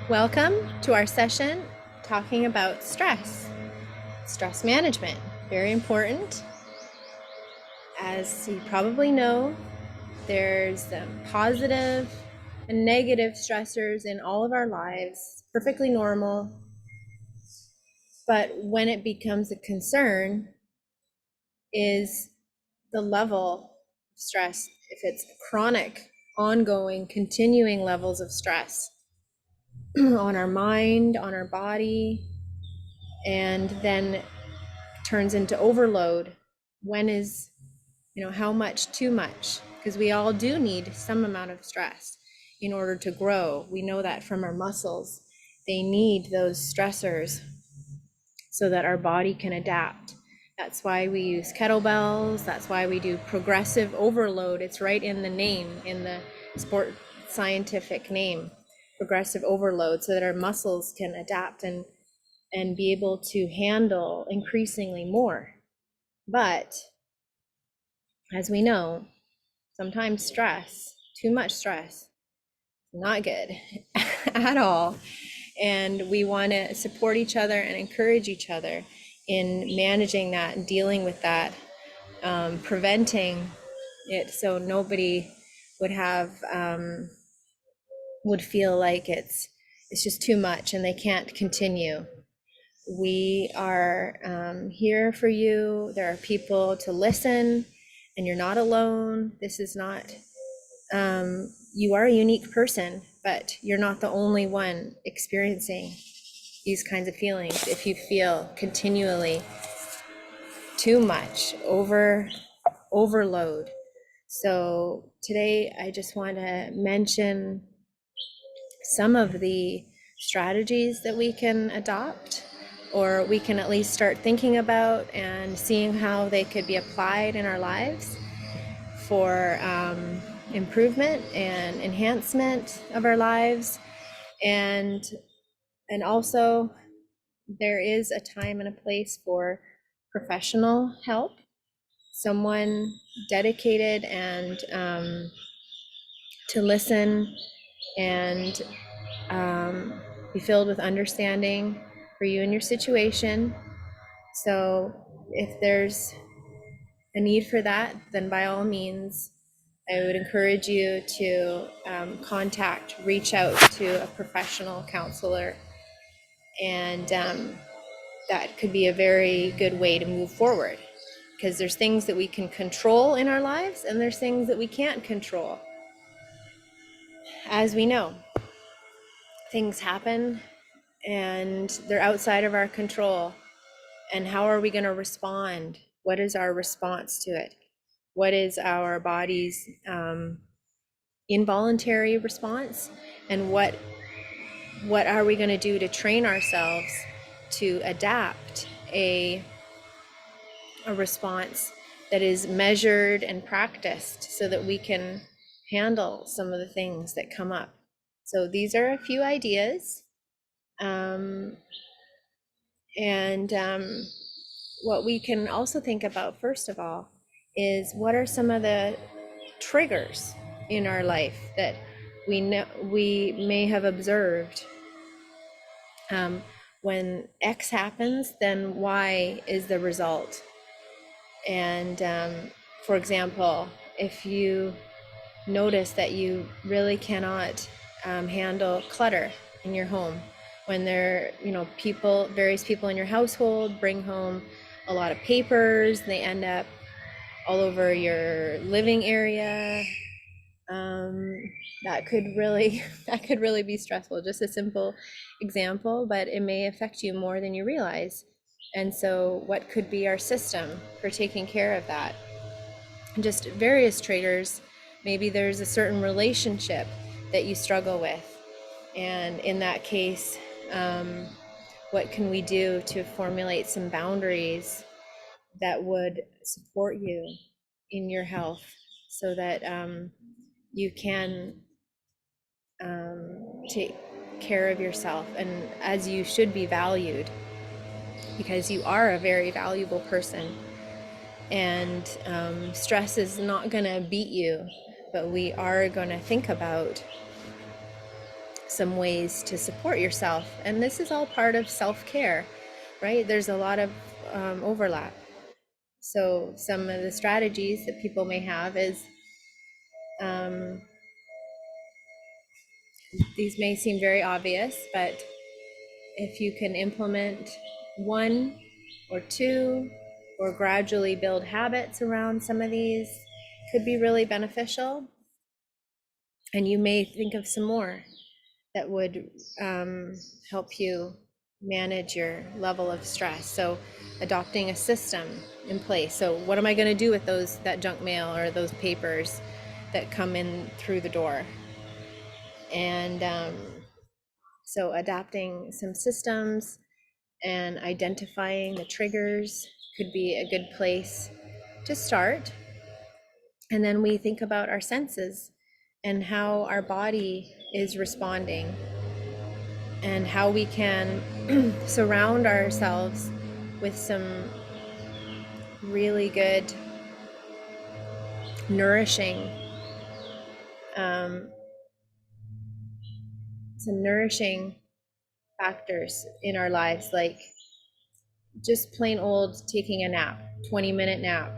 Welcome to our session talking about stress. Stress management, very important. As you probably know, there's positive and negative stressors in all of our lives, perfectly normal. But when it becomes a concern is the level of stress, if it's chronic, ongoing, continuing levels of stress on our mind, on our body, and then turns into overload. When is, how much too much? Because we all do need some amount of stress in order to grow. We know that from our muscles. They need those stressors so that our body can adapt. That's why we use kettlebells. That's why we do progressive overload. It's right in the name, in the sport scientific name, progressive overload, so that our muscles can adapt and be able to handle increasingly more. But as we know, sometimes stress, too much stress, not good at all. And we want to support each other and encourage each other in managing that and dealing with that, preventing it so nobody would have would feel like it's just too much and they can't continue. We are here for you. There are people to listen, and you're not alone. This is not, you are a unique person, but you're not the only one experiencing these kinds of feelings. If you feel continually too much, overload. So today I just want to mention some of the strategies that we can adopt, or we can at least start thinking about and seeing how they could be applied in our lives for improvement and enhancement of our lives. And also, there is a time and a place for professional help, someone dedicated and to listen and be filled with understanding for you and your situation. So if there's a need for that, then by all means, I would encourage you to reach out to a professional counselor. And that could be a very good way to move forward, because there's things that we can control in our lives and there's things that we can't control. As we know, things happen and they're outside of our control. And how are we going to respond? What is our response to it? What is our body's involuntary response? And what are we going to do to train ourselves to adapt a response that is measured and practiced so that we can handle some of the things that come up? So these are a few ideas. What we can also think about, first of all, is what are some of the triggers in our life that we may have observed. When X happens, then Y is the result. And for example, if you notice that you really cannot handle clutter in your home, when various people in your household bring home a lot of papers, they end up all over your living area, that could really be stressful. Just a simple example, but it may affect you more than you realize. And so what could be our system for taking care of that? Just various triggers. Maybe there's a certain relationship that you struggle with, and in that case, what can we do to formulate some boundaries that would support you in your health, so that you can take care of yourself, and as you should be valued, because you are a very valuable person. And stress is not going to beat you, but we are going to think about some ways to support yourself. And this is all part of self-care, right? There's a lot of overlap. So some of the strategies that people may have is, these may seem very obvious, but if you can implement one or two or gradually build habits around some of these, could be really beneficial. And you may think of some more that would help you manage your level of stress. So adopting a system in place. So what am I going to do with that junk mail or those papers that come in through the door? And so adapting some systems and identifying the triggers could be a good place to start. And then we think about our senses and how our body is responding, and how we can surround ourselves with some really good, nourishing, some nourishing factors in our lives, like just plain old taking a nap, 20-minute nap.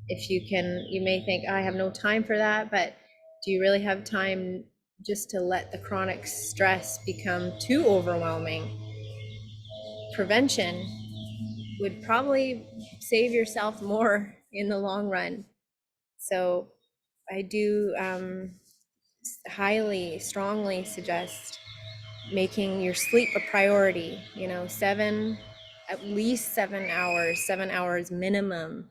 If you can, you may think, I have no time for that, but do you really have time just to let the chronic stress become too overwhelming? Prevention would probably save yourself more in the long run. So I do highly, strongly suggest making your sleep a priority, at least 7 hours, 7 hours minimum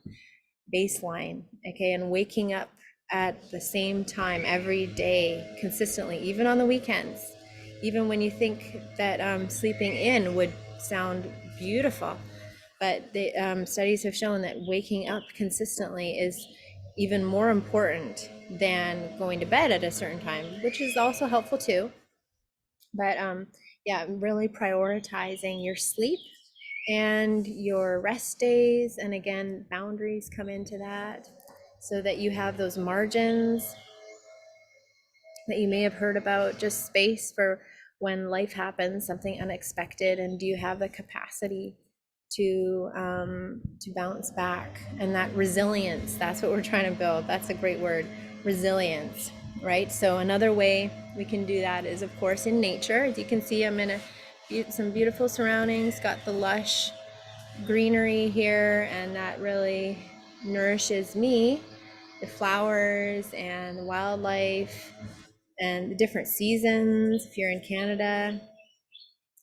baseline, okay? And waking up at the same time every day consistently, even on the weekends, even when you think that sleeping in would sound beautiful. But the studies have shown that waking up consistently is even more important than going to bed at a certain time, which is also helpful too. But yeah, really prioritizing your sleep and your rest days. And again, boundaries come into that, so that you have those margins that you may have heard about, just space for when life happens, something unexpected, and do you have the capacity to bounce back? And that resilience, that's what we're trying to build. That's a great word, resilience, right? So another way we can do that is, of course, in nature. As you can see, I'm in some beautiful surroundings, got the lush greenery here, and that really nourishes me. The flowers and the wildlife and the different seasons. If you're in Canada,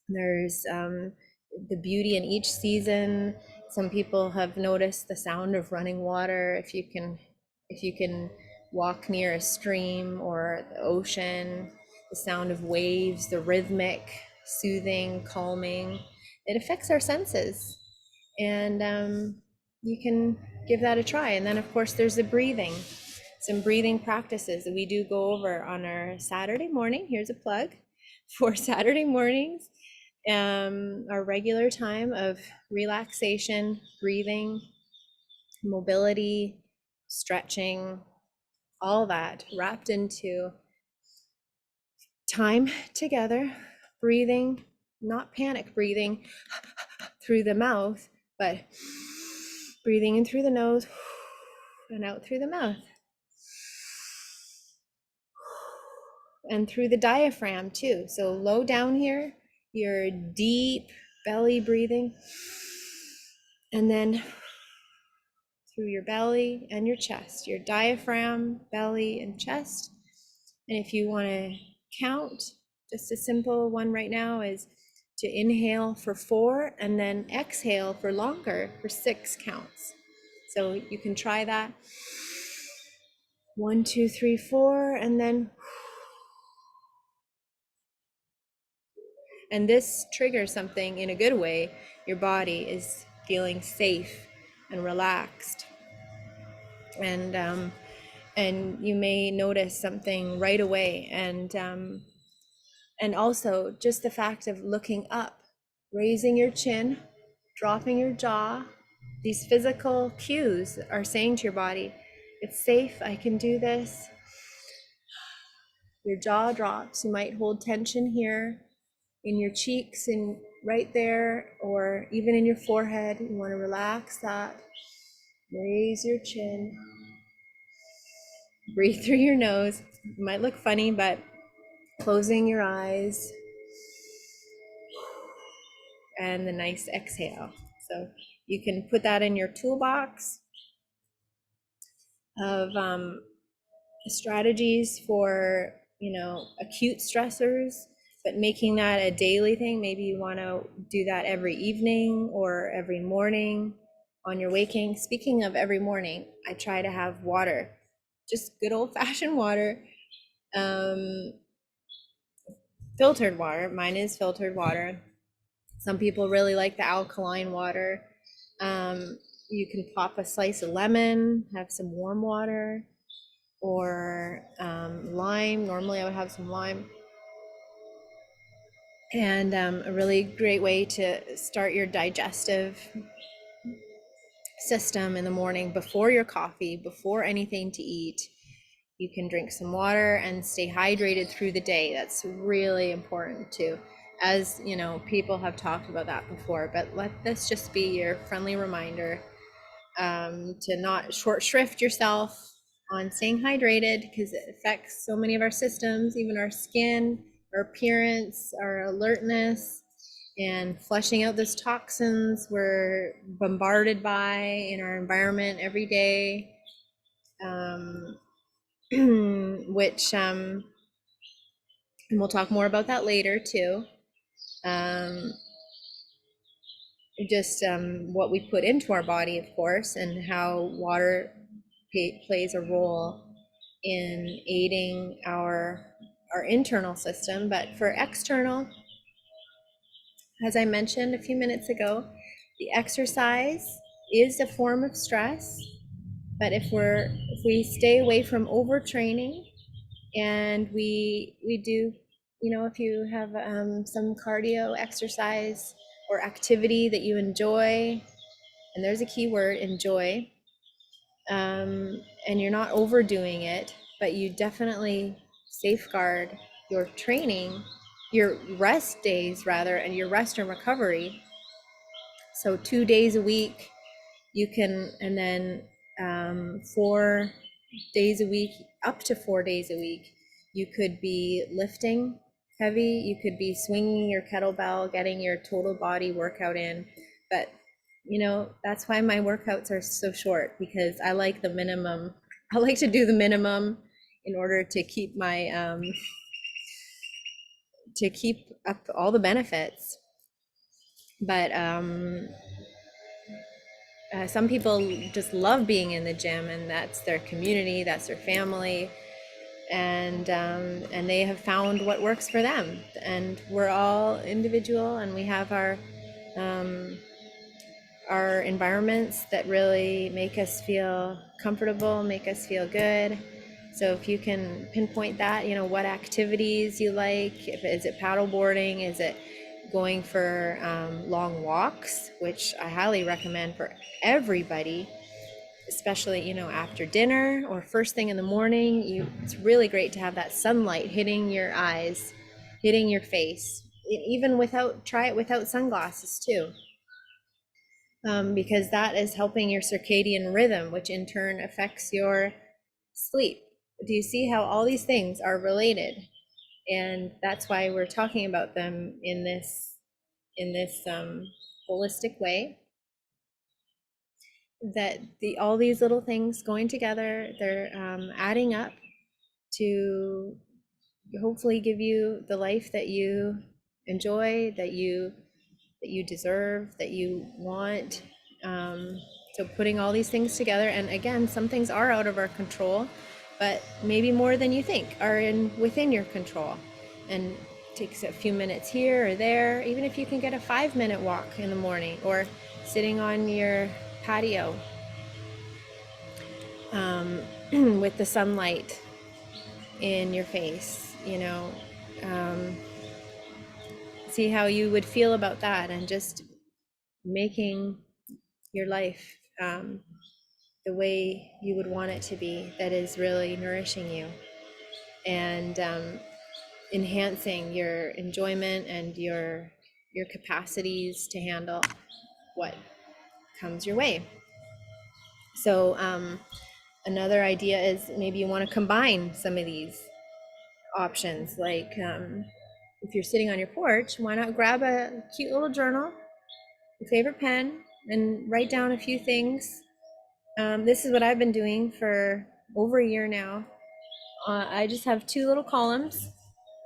there's the beauty in each season. Some people have noticed the sound of running water. If you can walk near a stream or the ocean, the sound of waves, the rhythmic, soothing, calming, it affects our senses. And you can give that a try. And then, of course, there's the breathing. Some breathing practices that we do go over on our Saturday morning. Here's a plug for Saturday mornings, our regular time of relaxation, breathing, mobility, stretching, all that wrapped into time together, breathing, not panic breathing through the mouth, but breathing in through the nose and out through the mouth. And through the diaphragm too. So low down here, your deep belly breathing. And then through your belly and your chest, your diaphragm, belly, and chest. And if you want to count, just a simple one right now is to inhale for 4 and then exhale for longer for 6 counts. So you can try that. 1, 2, 3, 4, and then. And this triggers something in a good way. Your body is feeling safe and relaxed. And you may notice something right away. And also just the fact of looking up, raising your chin, dropping your jaw, these physical cues are saying to your body, it's safe, I can do this. Your jaw drops. You might hold tension here in your cheeks and right there, or even in your forehead. You want to relax that. Raise your chin. Breathe through your nose. It might look funny, but closing your eyes and the nice exhale. So you can put that in your toolbox of strategies for, acute stressors, but making that a daily thing. Maybe you want to do that every evening or every morning on your waking. Speaking of every morning, I try to have water, just good old fashioned water, filtered water. Mine is filtered water. Some people really like the alkaline water. You can pop a slice of lemon, have some warm water, or lime. Normally, I would have some lime. And a really great way to start your digestive system in the morning before your coffee, before anything to eat. You can drink some water and stay hydrated through the day. That's really important too. As you know, people have talked about that before, but let this just be your friendly reminder to not short shrift yourself on staying hydrated, because it affects so many of our systems, even our skin, our appearance, our alertness, and flushing out those toxins we're bombarded by in our environment every day, which, and we'll talk more about that later too. Just what we put into our body, of course, and how water plays a role in aiding our internal system. But for external, as I mentioned a few minutes ago, the exercise is a form of stress. But if we stay away from overtraining, and we do, if you have some cardio exercise or activity that you enjoy, and there's a key word, enjoy, and you're not overdoing it, but you definitely safeguard your training, your rest days rather, and your rest and recovery. So 2 days a week you can, and then 4 days a week, up to 4 days a week, you could be lifting heavy, you could be swinging your kettlebell, getting your total body workout in. But that's why my workouts are so short, because I like the minimum. I like to do the minimum in order to keep my to keep up all the benefits. But some people just love being in the gym, and that's their community, that's their family, and they have found what works for them. And we're all individual, and we have our environments that really make us feel comfortable, make us feel good. So if you can pinpoint that, what activities you like, is it paddle boarding, is it going for long walks, which I highly recommend for everybody, especially after dinner or first thing in the morning. It's really great to have that sunlight hitting your eyes, hitting your face, even try it without sunglasses too. Because that is helping your circadian rhythm, which in turn affects your sleep. Do you see how all these things are related? And that's why we're talking about them in this holistic way. That all these little things going together, they're adding up to hopefully give you the life that you enjoy, that you deserve, that you want. So putting all these things together, and again, some things are out of our control, but maybe more than you think are within your control. And takes a few minutes here or there, even if you can get a 5-minute walk in the morning, or sitting on your patio with the sunlight in your face, see how you would feel about that, and just making your life the way you would want it to be, that is really nourishing you. and enhancing your enjoyment and your capacities to handle what comes your way. So another idea is maybe you want to combine some of these options. Like if you're sitting on your porch, why not grab a cute little journal, your favorite pen, and write down a few things. This is what I've been doing for over a year now. I just have two little columns,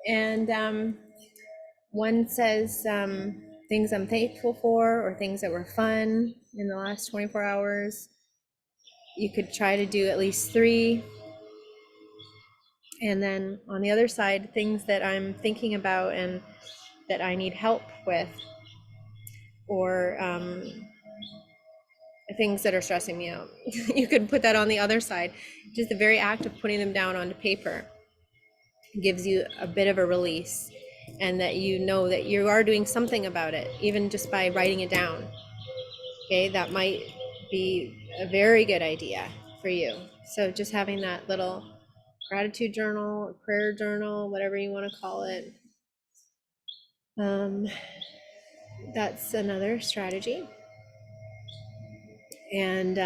and one says things I'm thankful for or things that were fun in the last 24 hours. You could try to do at least 3. And then on the other side, things that I'm thinking about and that I need help with, or things that are stressing me out. You could put that on the other side. Just the very act of putting them down onto paper gives you a bit of a release, and that you know that you are doing something about it, even just by writing it down. Okay, that might be a very good idea for you. So just having that little gratitude journal, prayer journal, whatever you want to call it. That's another strategy. And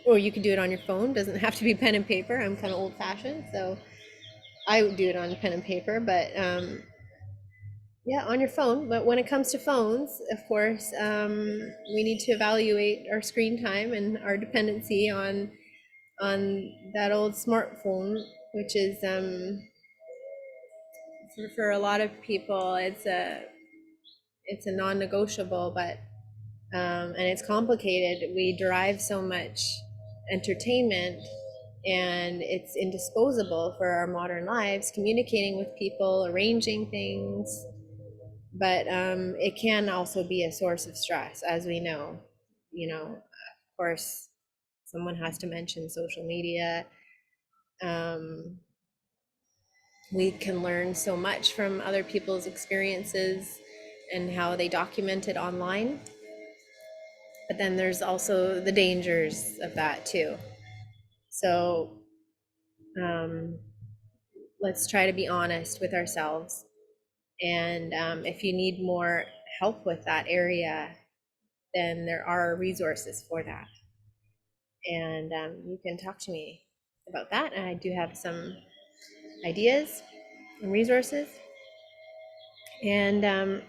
or you could do it on your phone. Doesn't have to be pen and paper. I'm kind of old fashioned, so I would do it on pen and paper. But yeah, on your phone. But when it comes to phones, of course, we need to evaluate our screen time and our dependency on that old smartphone, which is for a lot of people, it's a non-negotiable, but and it's complicated. We derive so much entertainment, and it's indisposable for our modern lives, communicating with people, arranging things. But it can also be a source of stress, as we know. Of course, someone has to mention social media. We can learn so much from other people's experiences and how they document it online. But then there's also the dangers of that too. So let's try to be honest with ourselves. And if you need more help with that area, then there are resources for that. And you can talk to me about that. And I do have some ideas and resources. And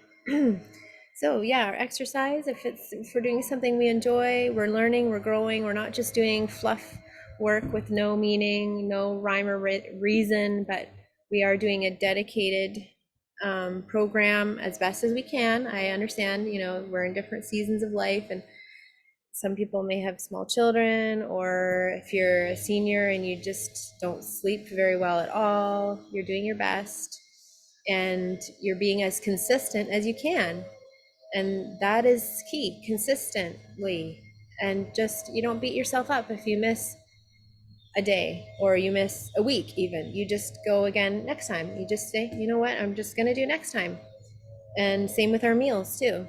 so yeah, our exercise, if we're doing something we enjoy, we're learning, we're growing, we're not just doing fluff work with no meaning, no rhyme or reason, but we are doing a dedicated program as best as we can. I understand, we're in different seasons of life, and some people may have small children, or if you're a senior and you just don't sleep very well at all, you're doing your best and you're being as consistent as you can. And that is key, consistently. And just, you don't beat yourself up if you miss a day or you miss a week. Even you just go again next time. You just say, you know what, I'm just going to do next time. And same with our meals too,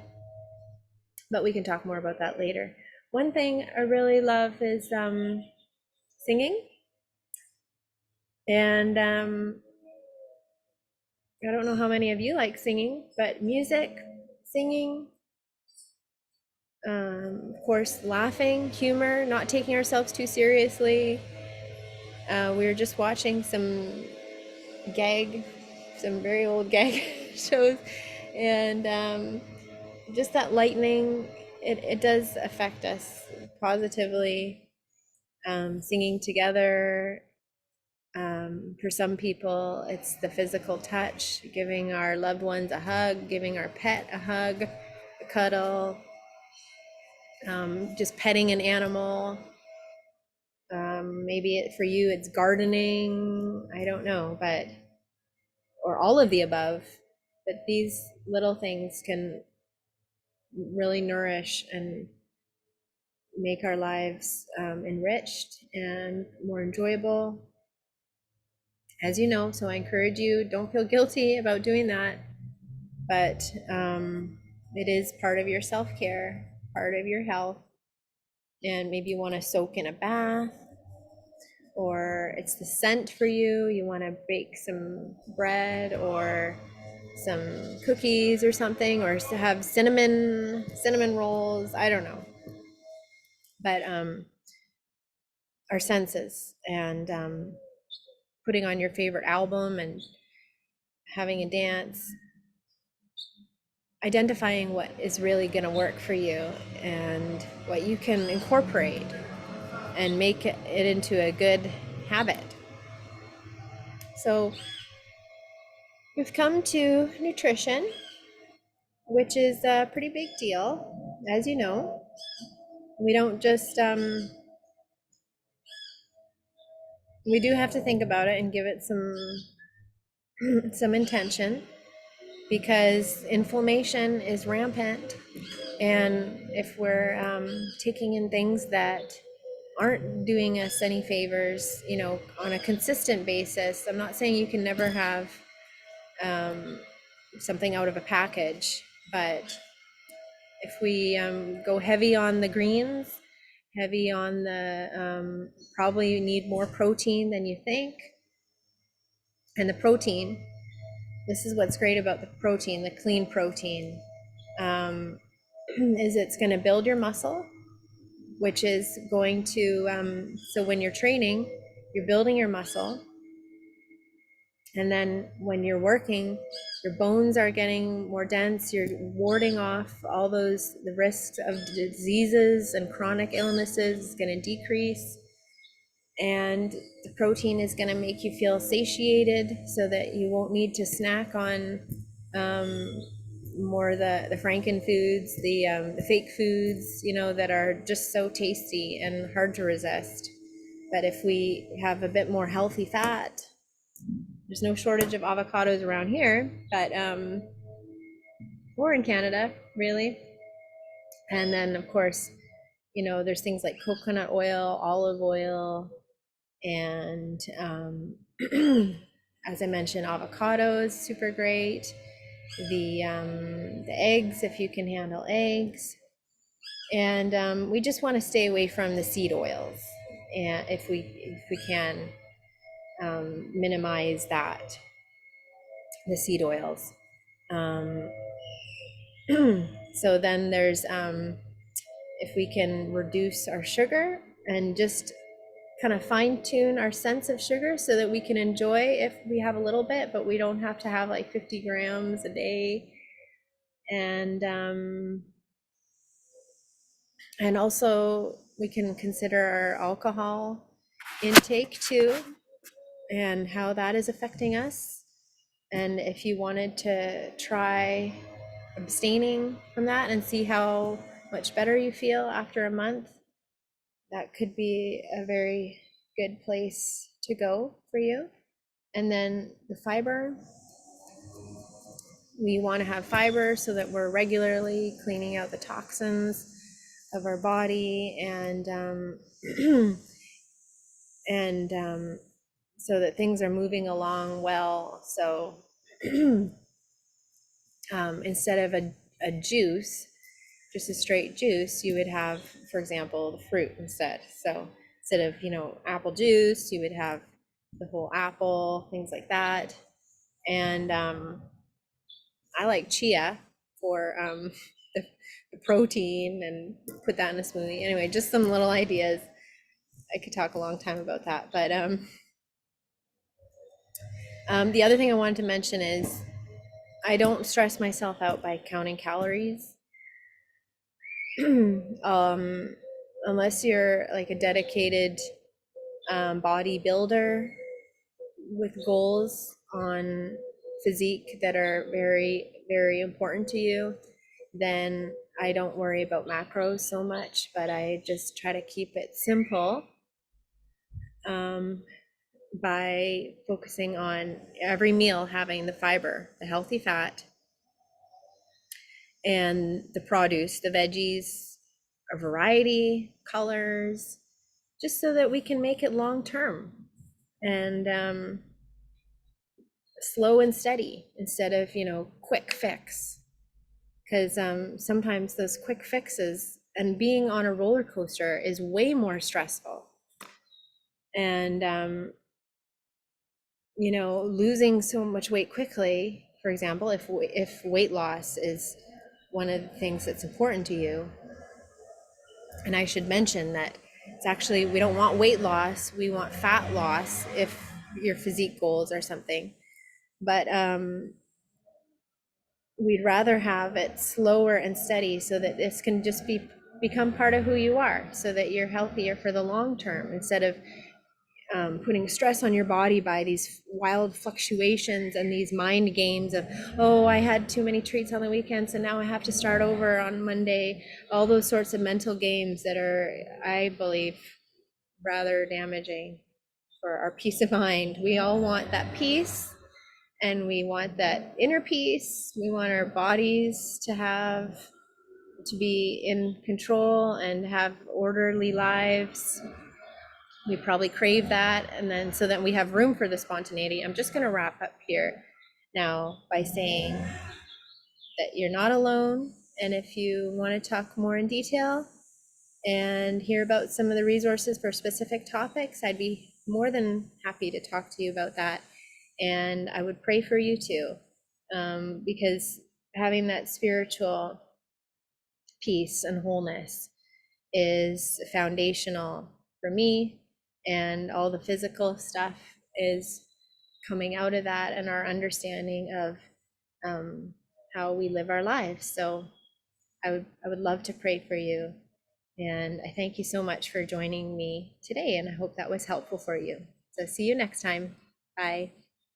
but we can talk more about that later. One thing I really love is singing. And I don't know how many of you like singing, but music, singing, of course, laughing, humor, not taking ourselves too seriously. We were just watching some very old gag shows, and just that lightning, it does affect us positively. Singing together, for some people, it's the physical touch, giving our loved ones a hug, giving our pet a hug, a cuddle, just petting an animal. Maybe for you, it's gardening. I don't know, or all of the above. But these little things can really nourish and make our lives enriched and more enjoyable, as you know. So I encourage you, don't feel guilty about doing that, but it is part of your self-care, part of your health. And maybe you want to soak in a bath, or it's the scent for you. You want to bake some bread or some cookies or something, or to have cinnamon rolls. I don't know, but our senses, and putting on your favorite album and having a dance, identifying what is really going to work for you and what you can incorporate and make it into a good habit. So we've come to nutrition, which is a pretty big deal. As you know, we don't just we do have to think about it and give it some some intention, because inflammation is rampant, and if we're taking in things that aren't doing us any favors, on a consistent basis. I'm not saying you can never have something out of a package, but if we go heavy on the greens, heavy on the probably you need more protein than you think. And the protein, this is what's great about the protein, the clean protein, is it's going to build your muscle, which is going to, so when you're training, you're building your muscle. And then when you're working, your bones are getting more dense. You're warding off all the risks of diseases and chronic illnesses is going to decrease. And the protein is going to make you feel satiated so that you won't need to snack on more the Franken foods, the fake foods, that are just so tasty and hard to resist. But if we have a bit more healthy fat, there's no shortage of avocados around here, but or in Canada, really. And then, of course, there's things like coconut oil, olive oil, and as I mentioned, avocados, super great. The eggs, if you can handle eggs. And we just want to stay away from the seed oils, and if we can minimize that, the seed oils. So then there's if we can reduce our sugar and just kind of fine tune our sense of sugar so that we can enjoy if we have a little bit, but we don't have to have like 50 grams a day. And also we can consider our alcohol intake too, and how that is affecting us. And if you wanted to try abstaining from that and see how much better you feel after a month, that could be a very good place to go for you. And then the fiber, we want to have fiber so that we're regularly cleaning out the toxins of our body, and so that things are moving along well. So instead of a juice, just a straight juice, you would have, for example, the fruit instead. So instead of, apple juice, you would have the whole apple, things like that. And I like chia for the protein, and put that in a smoothie. Anyway, just some little ideas. I could talk a long time about that. But the other thing I wanted to mention is I don't stress myself out by counting calories. Unless you're like a dedicated bodybuilder with goals on physique that are very, very important to you, then I don't worry about macros so much, but I just try to keep it simple by focusing on every meal having the fiber, the healthy fat, and the produce, the veggies, a variety, colors, just so that we can make it long term and slow and steady instead of, quick fix. Because sometimes those quick fixes and being on a roller coaster is way more stressful. And you know, losing so much weight quickly, for example, if weight loss is one of the things that's important to you. And I should mention that it's actually, we don't want weight loss, we want fat loss if your physique goals or something. But we'd rather have it slower and steady so that this can just become part of who you are, so that you're healthier for the long term, instead of putting stress on your body by these wild fluctuations and these mind games of, oh, I had too many treats on the weekend, so now I have to start over on Monday. All those sorts of mental games that are, I believe, rather damaging for our peace of mind. We all want that peace, and we want that inner peace. We want our bodies to be in control and have orderly lives. We probably crave that, and then so that we have room for the spontaneity. I'm just going to wrap up here now by saying that you're not alone, and if you want to talk more in detail and hear about some of the resources for specific topics, I'd be more than happy to talk to you about that. And I would pray for you too, because having that spiritual peace and wholeness is foundational for me, and all the physical stuff is coming out of that and our understanding of how we live our lives. So I would love to pray for you, and I thank you so much for joining me today, and I hope that was helpful for you. So see you next time. Bye.